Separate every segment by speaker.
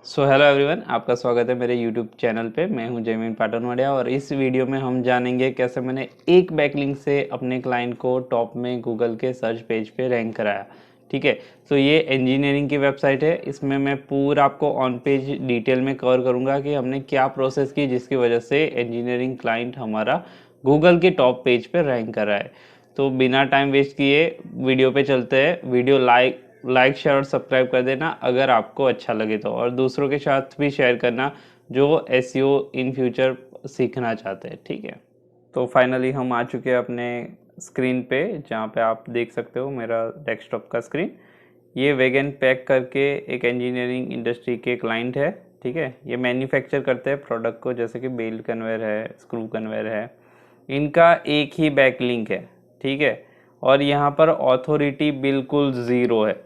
Speaker 1: Hello everyone, आपका स्वागत है मेरे यूट्यूब चैनल पे। मैं हूं जयमीन पाटनवाडिया और इस वीडियो में हम जानेंगे कैसे मैंने एक बैकलिंक से अपने क्लाइंट को टॉप में गूगल के सर्च पेज पे रैंक कराया। ठीक है, तो ये इंजीनियरिंग की वेबसाइट है। इसमें मैं पूरा आपको ऑन पेज डिटेल में कवर करूँगा कि हमने क्या प्रोसेस की जिसकी वजह से इंजीनियरिंग क्लाइंट हमारा गूगल के टॉप पेज पर रैंक करा है। तो बिना टाइम वेस्ट किए वीडियो पे चलते हैं। वीडियो लाइक शेयर और सब्सक्राइब कर देना अगर आपको अच्छा लगे तो, और दूसरों के साथ भी शेयर करना जो एसईओ इन फ्यूचर सीखना चाहते हैं। ठीक है, तो फाइनली हम आ चुके हैं अपने स्क्रीन पे, जहाँ पे आप देख सकते हो मेरा डेस्कटॉप का स्क्रीन। ये वेगन पैक करके एक इंजीनियरिंग इंडस्ट्री के क्लाइंट है। ठीक है, ये मैन्युफैक्चर करते हैं प्रोडक्ट को, जैसे कि बेल्ट कन्वेयर है, स्क्रू कन्वेयर है। इनका एक ही बैकलिंक है। ठीक है, और यहाँ पर ऑथोरिटी बिल्कुल ज़ीरो है।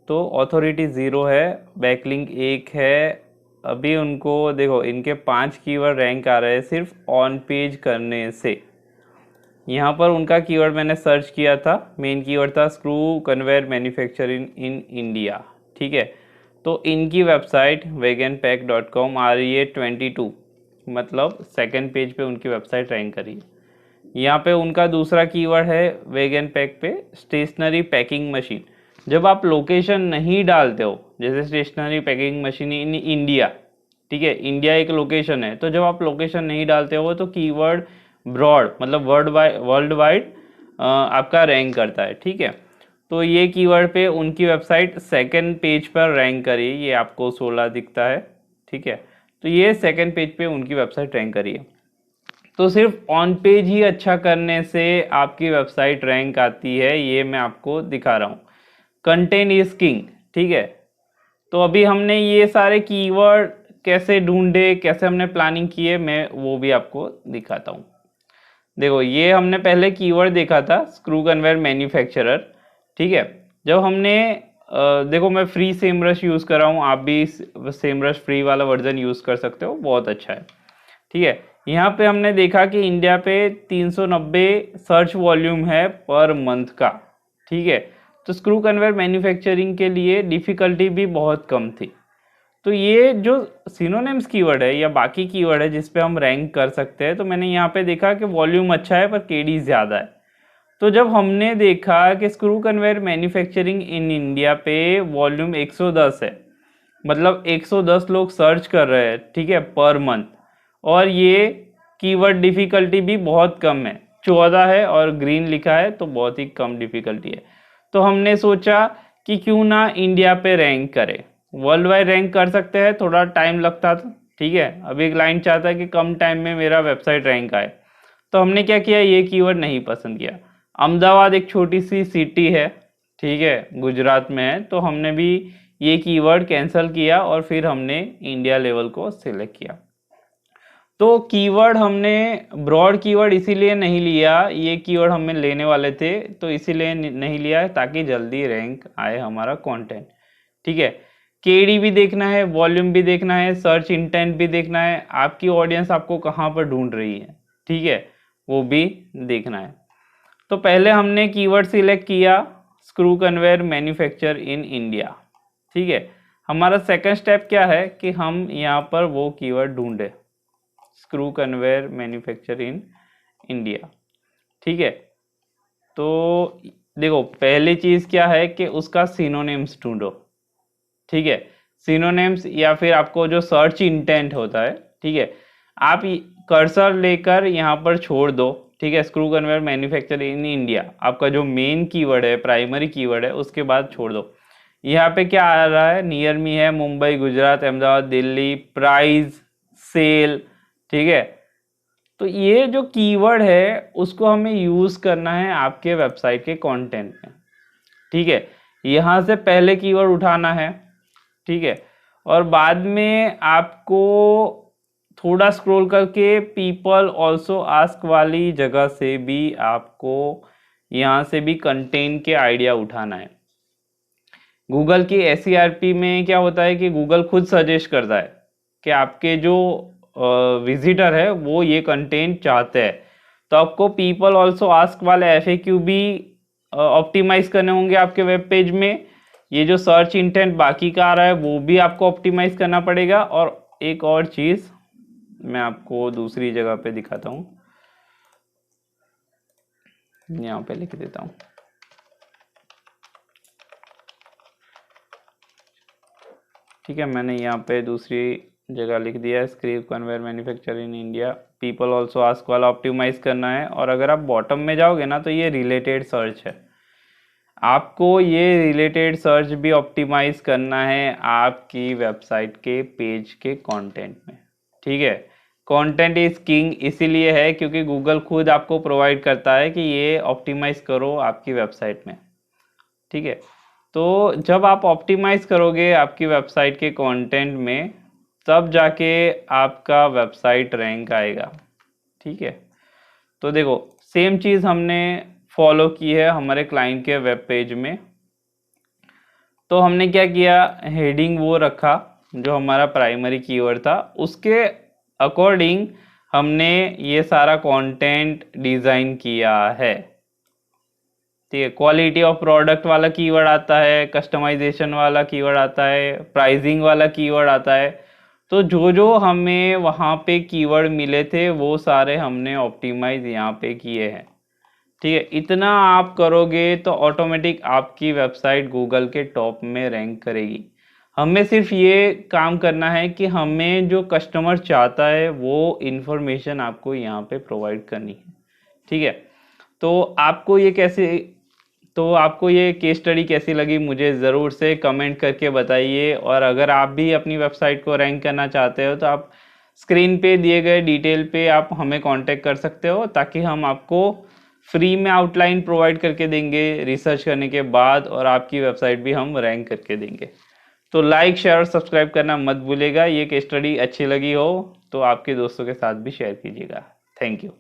Speaker 1: तो ऑथोरिटी ज़ीरो है, बैकलिंक एक है। अभी उनको देखो, इनके 5 कीवर्ड रैंक आ रहे हैं सिर्फ ऑन पेज करने से। यहाँ पर उनका कीवर्ड मैंने सर्च किया था, मेन कीवर्ड था स्क्रू कन्वेयर मैन्युफैक्चरिंग इन इंडिया। ठीक है, तो इनकी वेबसाइट wagonpack.com आ रही है 22, मतलब सेकंड पेज पे उनकी वेबसाइट रैंक करी है। यहाँ पे उनका दूसरा कीवर्ड है वेगन पैक पे स्टेशनरी पैकिंग मशीन। जब आप लोकेशन नहीं डालते हो, जैसे stationery packing machine in India, ठीक है, इंडिया एक लोकेशन है, तो जब आप लोकेशन नहीं डालते हो तो कीवर्ड ब्रॉड मतलब वर्ल्ड वाइड आपका रैंक करता है। ठीक है, तो ये कीवर्ड पे उनकी वेबसाइट सेकंड पेज पर रैंक करी, ये आपको 16 दिखता है। ठीक है, तो ये सेकंड पेज पे उनकी वेबसाइट रैंक करी है। तो सिर्फ ऑन पेज ही अच्छा करने से आपकी वेबसाइट रैंक आती है, ये मैं आपको दिखा रहा हूँ। Content is king. ठीक है, तो अभी हमने ये सारे कीवर्ड कैसे ढूंढे, कैसे हमने प्लानिंग की है, मैं वो भी आपको दिखाता हूँ। देखो, ये हमने पहले कीवर्ड देखा था स्क्रू कन्वेयर मैन्युफैक्चरर। ठीक है, जब हमने देखो, मैं फ्री सेमरश यूज़ कर रहा हूँ, आप भी सेमरश फ्री वाला वर्जन यूज़ कर सकते हो, बहुत अच्छा है। ठीक है, यहाँ पे हमने देखा कि इंडिया पे 390 सर्च वॉल्यूम है पर मंथ का। ठीक है, तो स्क्रू कन्वेयर मैन्युफैक्चरिंग के लिए डिफ़िकल्टी भी बहुत कम थी। तो ये जो सिनोनिम्स कीवर्ड है या बाकी कीवर्ड है जिस पे हम रैंक कर सकते हैं, तो मैंने यहाँ पे देखा कि वॉल्यूम अच्छा है पर केडी ज़्यादा है। तो जब हमने देखा कि screw conveyor manufacturing in India पे वॉल्यूम 110 है, मतलब 110 लोग सर्च कर रहे हैं, ठीक है, पर मंथ, और ये कीवर्ड डिफ़िकल्टी भी बहुत कम है, 14 है और ग्रीन लिखा है, तो बहुत ही कम डिफ़िकल्टी है। तो हमने सोचा कि क्यों ना इंडिया पे रैंक करें। वर्ल्ड वाइड रैंक कर सकते हैं, थोड़ा टाइम लगता था। ठीक है, अभी क्लाइंट चाहता है कि कम टाइम में मेरा वेबसाइट रैंक आए, तो हमने क्या किया, ये कीवर्ड नहीं पसंद किया। अहमदाबाद एक छोटी सी सिटी है, ठीक है, गुजरात में है, तो हमने भी ये कीवर्ड कैंसिल किया और फिर हमने इंडिया लेवल को सिलेक्ट किया। तो कीवर्ड हमने ब्रॉड कीवर्ड इसीलिए नहीं लिया, ये कीवर्ड हमें लेने वाले थे तो इसीलिए नहीं लिया ताकि जल्दी रैंक आए हमारा कंटेंट। ठीक है, केडी भी देखना है, वॉल्यूम भी देखना है, सर्च इंटेंट भी देखना है, आपकी ऑडियंस आपको कहाँ पर ढूंढ रही है, ठीक है, वो भी देखना है। तो पहले हमने कीवर्ड सिलेक्ट किया स्क्रू कन्वेयर मैन्युफैक्चर इन इंडिया। ठीक है, हमारा सेकंड स्टेप क्या है कि हम यहाँ पर वो कीवर्ड ढूंढे, स्क्रू कन्वेयर मैन्युफैक्चर इन इंडिया। ठीक है, तो देखो, पहली चीज क्या है कि उसका सिनोनिम्स ढूंढो। ठीक है, सिनोनिम्स या फिर आपको जो सर्च इंटेंट होता है, ठीक है, आप कर्सर लेकर यहाँ पर छोड़ दो। ठीक है, screw conveyor manufacture in India आपका जो मेन कीवर्ड है, प्राइमरी कीवर्ड है, उसके बाद छोड़ दो। यहाँ पे क्या आ रहा है, नियर मी है, मुंबई, गुजरात, अहमदाबाद, दिल्ली, प्राइस, सेल। ठीक है, तो ये जो कीवर्ड है उसको हमें यूज करना है आपके वेबसाइट के कंटेंट में। ठीक है, यहाँ से पहले कीवर्ड उठाना है। ठीक है, और बाद में आपको थोड़ा स्क्रॉल करके पीपल ऑल्सो आस्क वाली जगह से भी आपको यहाँ से भी कंटेंट के आइडिया उठाना है। गूगल की एसईआरपी में क्या होता है कि गूगल खुद सजेस्ट करता है कि आपके जो विजिटर है वो ये कंटेंट चाहते हैं, तो आपको पीपल ऑल्सो आस्क वाले एफएक्यू भी ऑप्टिमाइज करने होंगे आपके वेब पेज में, ये जो सर्च इंटेंट बाकी का आ रहा है वो भी आपको ऑप्टिमाइज करना पड़ेगा। और एक और चीज मैं आपको दूसरी जगह पे दिखाता हूँ, यहाँ पे लिख देता हूँ। ठीक है, मैंने यहाँ पे दूसरी जगह लिख दिया है, script conveyor manufacture in India people also ask वाला ऑप्टिमाइज करना है। और अगर आप बॉटम में जाओगे ना तो ये रिलेटेड सर्च है, आपको ये रिलेटेड सर्च भी ऑप्टिमाइज करना है आपकी वेबसाइट के पेज के कंटेंट में। ठीक है, कंटेंट इज किंग इसीलिए है क्योंकि गूगल खुद आपको प्रोवाइड करता है कि ये ऑप्टिमाइज करो आपकी वेबसाइट में। ठीक है, तो जब आप ऑप्टिमाइज करोगे आपकी वेबसाइट के कंटेंट में तब जाके आपका वेबसाइट रैंक आएगा। ठीक है, तो देखो सेम चीज़ हमने फॉलो की है हमारे क्लाइंट के वेब पेज में। तो हमने क्या किया, हेडिंग वो रखा जो हमारा प्राइमरी कीवर्ड था, उसके अकॉर्डिंग हमने ये सारा कंटेंट डिज़ाइन किया है। ठीक है, क्वालिटी ऑफ प्रोडक्ट वाला कीवर्ड आता है, कस्टमाइजेशन वाला कीवर्ड आता है, प्राइसिंग वाला कीवर्ड आता है। तो जो जो हमें वहाँ पे कीवर्ड मिले थे वो सारे हमने ऑप्टिमाइज यहाँ पे किए हैं। ठीक है, इतना आप करोगे तो ऑटोमेटिक आपकी वेबसाइट गूगल के टॉप में रैंक करेगी। हमें सिर्फ ये काम करना है कि हमें जो कस्टमर चाहता है वो इन्फॉर्मेशन आपको यहाँ पे प्रोवाइड करनी है। ठीक है, तो आपको ये केस स्टडी कैसी लगी मुझे ज़रूर से कमेंट करके बताइए। और अगर आप भी अपनी वेबसाइट को रैंक करना चाहते हो तो आप स्क्रीन पे दिए गए डिटेल पे आप हमें कांटेक्ट कर सकते हो, ताकि हम आपको फ्री में आउटलाइन प्रोवाइड करके देंगे रिसर्च करने के बाद, और आपकी वेबसाइट भी हम रैंक करके देंगे। तो लाइक शेयर और सब्सक्राइब करना मत भूलिएगा। ये केस स्टडी अच्छी लगी हो तो आपके दोस्तों के साथ भी शेयर कीजिएगा। Thank you.